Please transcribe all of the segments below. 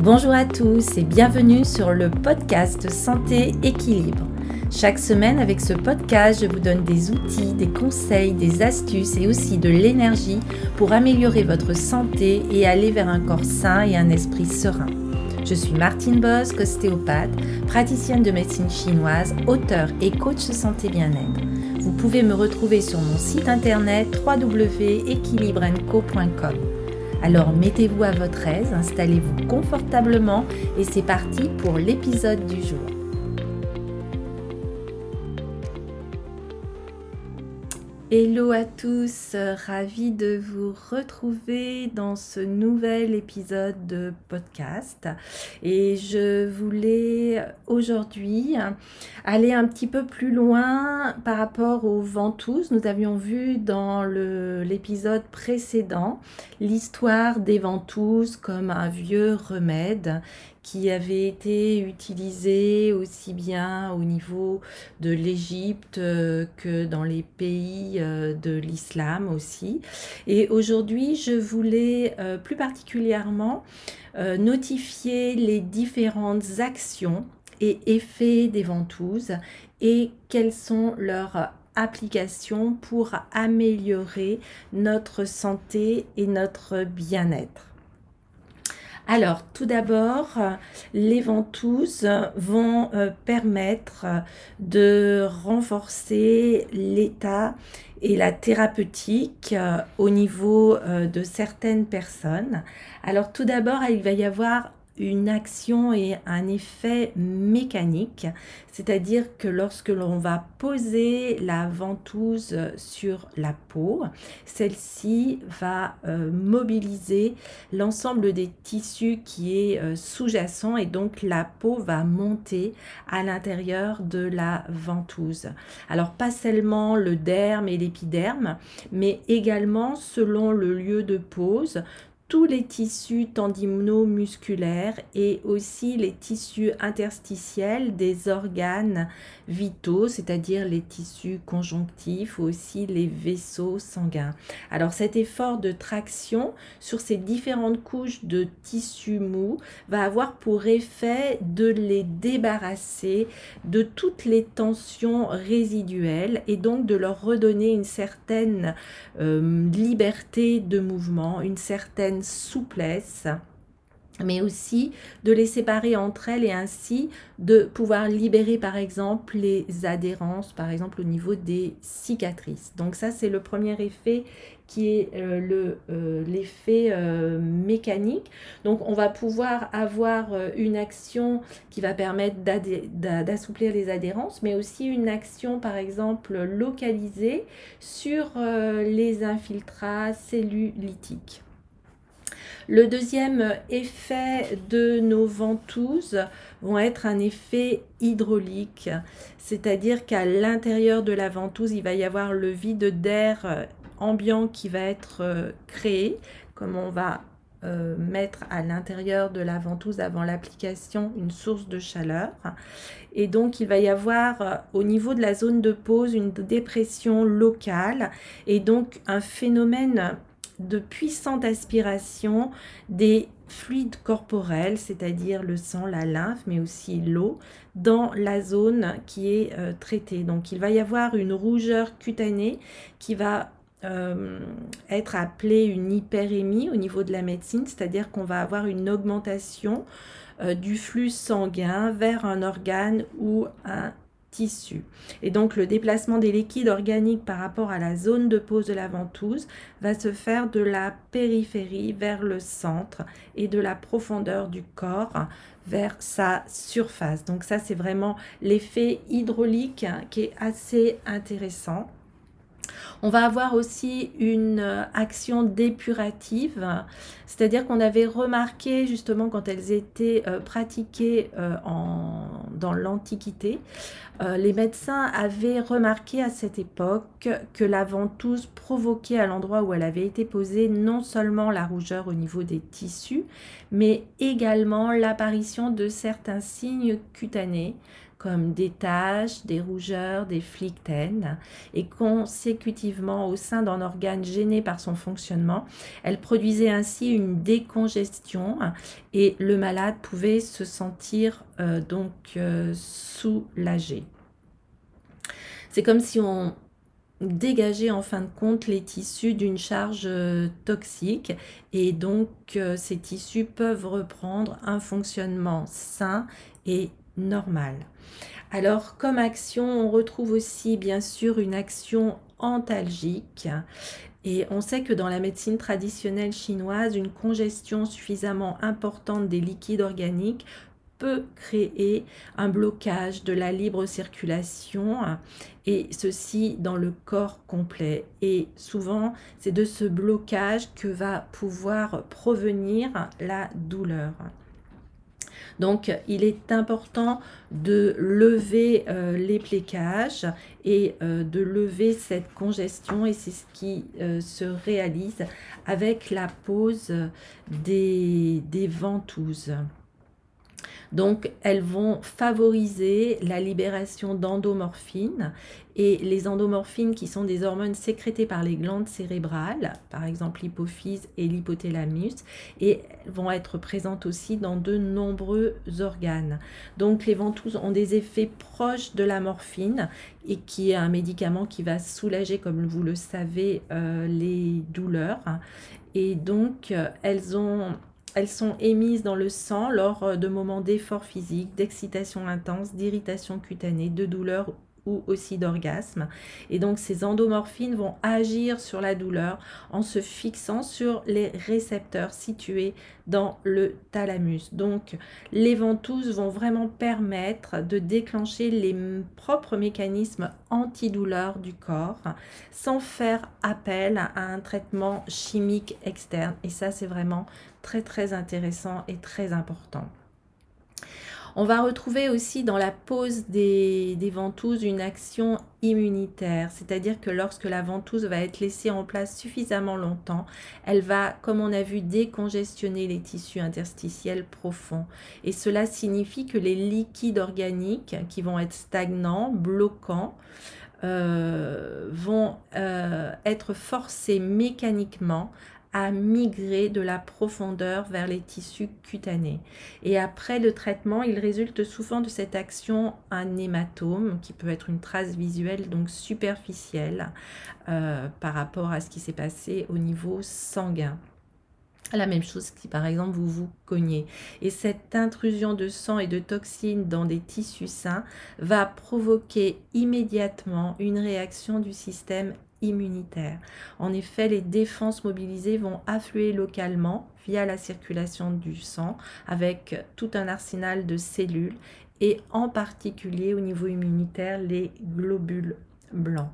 Bonjour à tous et bienvenue sur le podcast Santé Équilibre. Chaque semaine avec ce podcast, je vous donne des outils, des conseils, des astuces et aussi de l'énergie pour améliorer votre santé et aller vers un corps sain et un esprit serein. Je suis Martine Bosque, ostéopathe, praticienne de médecine chinoise, auteure et coach santé bien-être. Vous pouvez me retrouver sur mon site internet www.equilibrenco.com. Alors mettez-vous à votre aise, installez-vous confortablement et c'est parti pour l'épisode du jour. Hello à tous, ravie de vous retrouver dans ce nouvel épisode de podcast et je voulais aujourd'hui aller un petit peu plus loin par rapport aux ventouses. Nous avions vu dans l'épisode précédent l'histoire des ventouses comme un vieux remède qui avait été utilisé aussi bien au niveau de l'Égypte que dans les pays de l'islam aussi. Et aujourd'hui, je voulais plus particulièrement notifier les différentes actions et effets des ventouses et quelles sont leurs applications pour améliorer notre santé et notre bien-être. Alors, tout d'abord, les ventouses vont permettre de renforcer l'état et la thérapeutique au niveau de certaines personnes. Alors, tout d'abord, il va y avoir une action et un effet mécanique, c'est-à-dire que lorsque l'on va poser la ventouse sur la peau, celle-ci va mobiliser l'ensemble des tissus qui est sous-jacent et donc la peau va monter à l'intérieur de la ventouse. Alors pas seulement le derme et l'épiderme, mais également selon le lieu de pose, tous les tissus tendino-musculaires et aussi les tissus interstitiels des organes vitaux, c'est-à-dire les tissus conjonctifs, aussi les vaisseaux sanguins. Alors cet effort de traction sur ces différentes couches de tissus mous va avoir pour effet de les débarrasser de toutes les tensions résiduelles et donc de leur redonner une certaine liberté de mouvement, une certaine souplesse, mais aussi de les séparer entre elles et ainsi de pouvoir libérer par exemple les adhérences, par exemple au niveau des cicatrices. Donc ça c'est le premier effet qui est l'effet mécanique. Donc on va pouvoir avoir une action qui va permettre d'assouplir les adhérences, mais aussi une action par exemple localisée sur les infiltrats cellulitiques. Le deuxième effet de nos ventouses vont être un effet hydraulique, c'est-à-dire qu'à l'intérieur de la ventouse, il va y avoir le vide d'air ambiant qui va être créé, comme on va mettre à l'intérieur de la ventouse avant l'application une source de chaleur. Et donc, il va y avoir au niveau de la zone de pose une dépression locale et donc un phénomène de puissante aspiration des fluides corporels, c'est-à-dire le sang, la lymphe, mais aussi l'eau, dans la zone qui est traitée. Donc, il va y avoir une rougeur cutanée qui va être appelée une hyperémie au niveau de la médecine, c'est-à-dire qu'on va avoir une augmentation du flux sanguin vers un organe ou un tissu. Et donc le déplacement des liquides organiques par rapport à la zone de pose de la ventouse va se faire de la périphérie vers le centre et de la profondeur du corps vers sa surface. Donc ça c'est vraiment l'effet hydraulique qui est assez intéressant. On va avoir aussi une action dépurative, c'est-à-dire qu'on avait remarqué justement quand elles étaient pratiquées dans l'Antiquité, les médecins avaient remarqué à cette époque que la ventouse provoquait à l'endroit où elle avait été posée non seulement la rougeur au niveau des tissus, mais également l'apparition de certains signes cutanés, comme des taches, des rougeurs, des phlictènes. Et consécutivement, au sein d'un organe gêné par son fonctionnement, elle produisait ainsi une décongestion et le malade pouvait se sentir soulagé. C'est comme si on dégager en fin de compte les tissus d'une charge toxique et donc ces tissus peuvent reprendre un fonctionnement sain et normal. Alors comme action, on retrouve aussi bien sûr une action antalgique et on sait que dans la médecine traditionnelle chinoise, une congestion suffisamment importante des liquides organiques peut créer un blocage de la libre circulation et ceci dans le corps complet. Et souvent, c'est de ce blocage que va pouvoir provenir la douleur. Donc, il est important de lever les plaquages et de lever cette congestion et c'est ce qui se réalise avec la pose des ventouses. Donc, elles vont favoriser la libération d'endomorphines et les endomorphines qui sont des hormones sécrétées par les glandes cérébrales, par exemple l'hypophyse et l'hypothalamus, et vont être présentes aussi dans de nombreux organes. Donc, les ventouses ont des effets proches de la morphine et qui est un médicament qui va soulager, comme vous le savez, les douleurs. Et donc, elles sont émises dans le sang lors de moments d'effort physique, d'excitation intense, d'irritation cutanée, de douleur ou aussi d'orgasme. Et donc ces endomorphines vont agir sur la douleur en se fixant sur les récepteurs situés dans le thalamus. Donc les ventouses vont vraiment permettre de déclencher les propres mécanismes antidouleurs du corps sans faire appel à un traitement chimique externe. Et ça, c'est vraiment très intéressant et très important. On va retrouver aussi dans la pose des ventouses une action immunitaire, c'est-à-dire que lorsque la ventouse va être laissée en place suffisamment longtemps, elle va, comme on a vu, décongestionner les tissus interstitiels profonds. Et cela signifie que les liquides organiques qui vont être stagnants, bloquants, vont être forcés mécaniquement à migrer de la profondeur vers les tissus cutanés. Et après le traitement, il résulte souvent de cette action un hématome qui peut être une trace visuelle donc superficielle par rapport à ce qui s'est passé au niveau sanguin. La même chose si par exemple vous vous cognez. Et cette intrusion de sang et de toxines dans des tissus sains va provoquer immédiatement une réaction du système immunitaire. En effet, les défenses mobilisées vont affluer localement via la circulation du sang avec tout un arsenal de cellules et en particulier au niveau immunitaire les globules blancs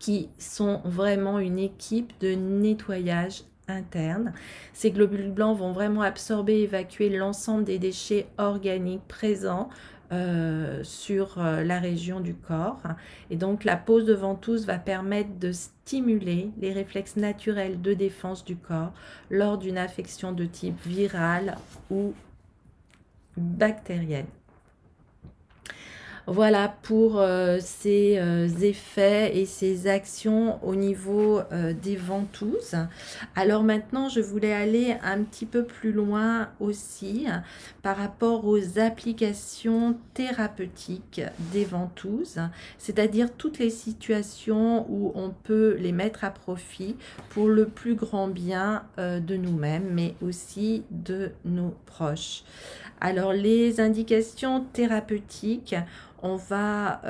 qui sont vraiment une équipe de nettoyage interne. Ces globules blancs vont vraiment absorber et évacuer l'ensemble des déchets organiques présents sur la région du corps. Et donc la pose de ventouse va permettre de stimuler les réflexes naturels de défense du corps lors d'une infection de type viral ou bactérienne. Voilà pour ces effets et ces actions au niveau des ventouses. Alors maintenant, je voulais aller un petit peu plus loin aussi par rapport aux applications thérapeutiques des ventouses, c'est-à-dire toutes les situations où on peut les mettre à profit pour le plus grand bien de nous-mêmes, mais aussi de nos proches. Alors, les indications thérapeutiques, on va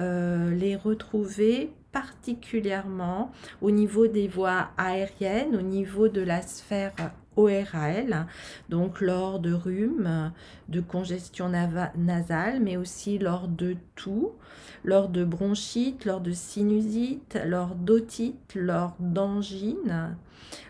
les retrouver particulièrement au niveau des voies aériennes, au niveau de la sphère ORL, donc lors de rhume, de congestion nasale, mais aussi lors de toux, lors de bronchite, lors de sinusite, lors d'otite, lors d'angine,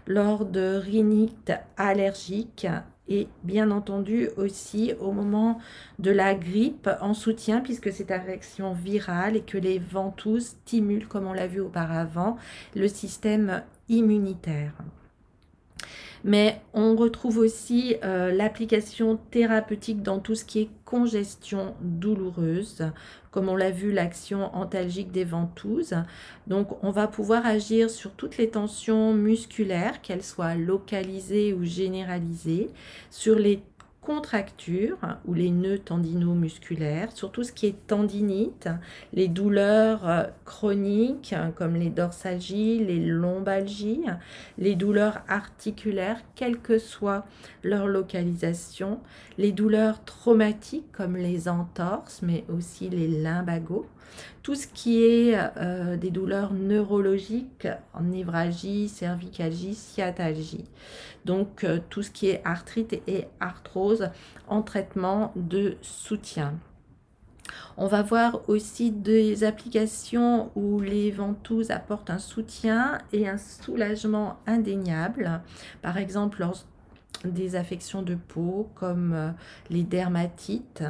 lors de rhinite allergique et bien entendu aussi au moment de la grippe en soutien puisque c'est une infection virale et que les ventouses stimulent, comme on l'a vu auparavant, le système immunitaire. Mais on retrouve aussi l'application thérapeutique dans tout ce qui est congestion douloureuse, comme on l'a vu, l'action antalgique des ventouses. Donc on va pouvoir agir sur toutes les tensions musculaires, qu'elles soient localisées ou généralisées, sur les contractures ou les nœuds tendino-musculaires, sur tout ce qui est tendinite, les douleurs chroniques comme les dorsalgies, les lombalgies, les douleurs articulaires, quelle que soit leur localisation, les douleurs traumatiques comme les entorses, mais aussi les lumbagos, tout ce qui est des douleurs neurologiques, névralgie, cervicalgie, sciatalgie. Donc tout ce qui est arthrite et arthrose en traitement de soutien. On va voir aussi des applications où les ventouses apportent un soutien et un soulagement indéniable. Par exemple, lors des affections de peau comme les dermatites,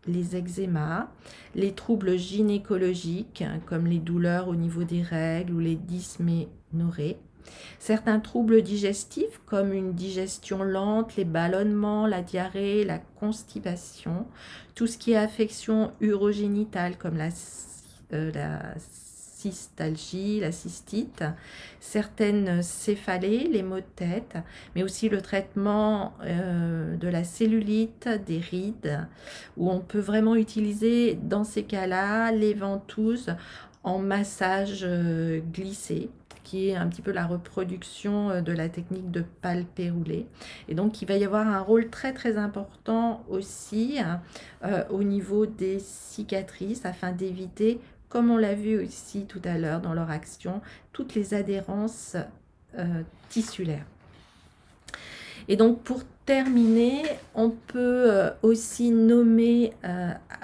les eczémas, les troubles gynécologiques comme les douleurs au niveau des règles ou les dysménorrhées. Certains troubles digestifs comme une digestion lente, les ballonnements, la diarrhée, la constipation, tout ce qui est affection urogénitale comme la cystalgie, la cystite, certaines céphalées, les maux de tête, mais aussi le traitement de la cellulite, des rides, où on peut vraiment utiliser dans ces cas-là les ventouses en massage glissé, qui est un petit peu la reproduction de la technique de palpé roulé. Et donc, il va y avoir un rôle très très important aussi au niveau des cicatrices afin d'éviter, comme on l'a vu aussi tout à l'heure dans leur action, toutes les adhérences tissulaires. Et donc pour terminer, on peut aussi nommer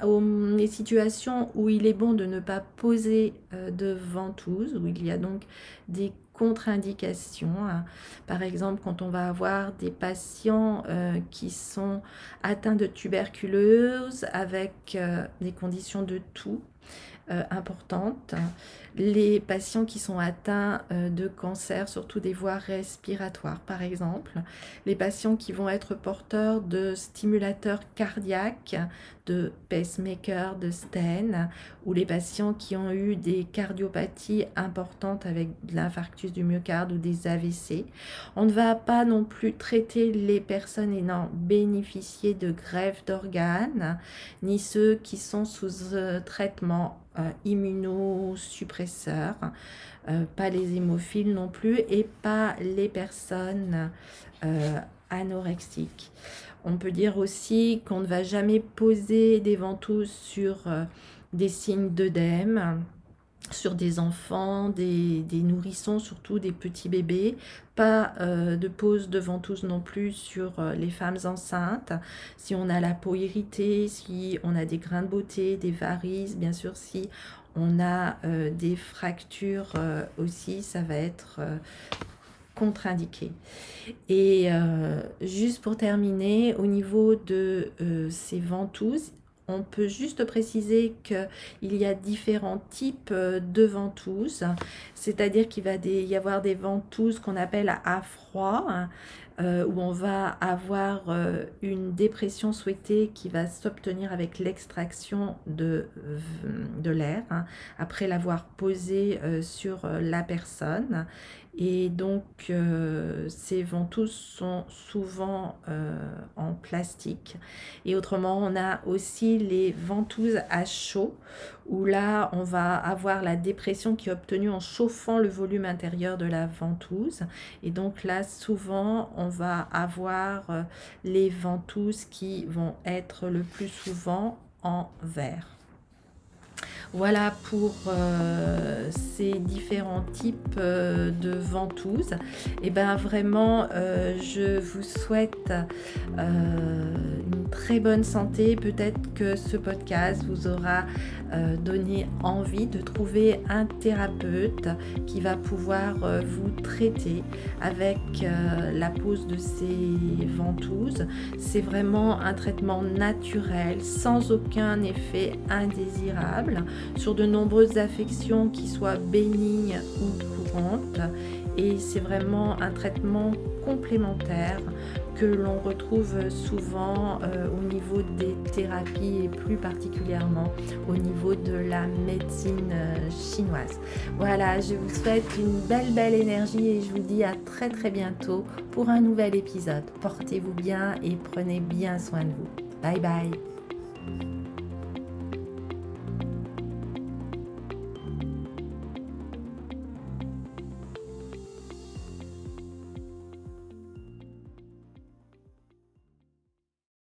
les situations où il est bon de ne pas poser de ventouse, où il y a donc des contre-indications. Par exemple, quand on va avoir des patients qui sont atteints de tuberculose avec des conditions de toux importantes, les patients qui sont atteints de cancer, surtout des voies respiratoires par exemple, les patients qui vont être porteurs de stimulateurs cardiaques, de pacemaker, de stent, ou les patients qui ont eu des cardiopathies importantes avec de l'infarctus du myocarde ou des AVC. On ne va pas non plus traiter les personnes ayant bénéficié de greffe d'organes, ni ceux qui sont sous traitement immunosuppresseurs, pas les hémophiles non plus, et pas les personnes anorexiques. On peut dire aussi qu'on ne va jamais poser des ventouses sur des signes d'œdème, sur des enfants, des nourrissons, surtout des petits bébés. Pas de pose de ventouse non plus sur les femmes enceintes. Si on a la peau irritée, si on a des grains de beauté, des varices, bien sûr si on a des fractures aussi, ça va être contre-indiqué. Et juste pour terminer, au niveau de ces ventouses, on peut juste préciser qu'il y a différents types de ventouses, c'est-à-dire qu'il va y avoir des ventouses qu'on appelle à froid, où on va avoir une dépression souhaitée qui va s'obtenir avec l'extraction de l'air, après l'avoir posé sur la personne. Et donc ces ventouses sont souvent en plastique. Et autrement, on a aussi les ventouses à chaud, où là on va avoir la dépression qui est obtenue en chauffant le volume intérieur de la ventouse. Et donc là souvent on va avoir les ventouses qui vont être le plus souvent en verre. Voilà pour ces différents types de ventouses. Et bien vraiment, je vous souhaite une très bonne santé. Peut-être que ce podcast vous aura donné envie de trouver un thérapeute qui va pouvoir vous traiter avec la pose de ces ventouses. C'est vraiment un traitement naturel, sans aucun effet indésirable. sur de nombreuses affections qui soient bénignes ou courantes. Et c'est vraiment un traitement complémentaire que l'on retrouve souvent au niveau des thérapies et plus particulièrement au niveau de la médecine chinoise. Voilà, je vous souhaite une belle énergie et je vous dis à très bientôt pour un nouvel épisode. Portez-vous bien et prenez bien soin de vous. Bye bye.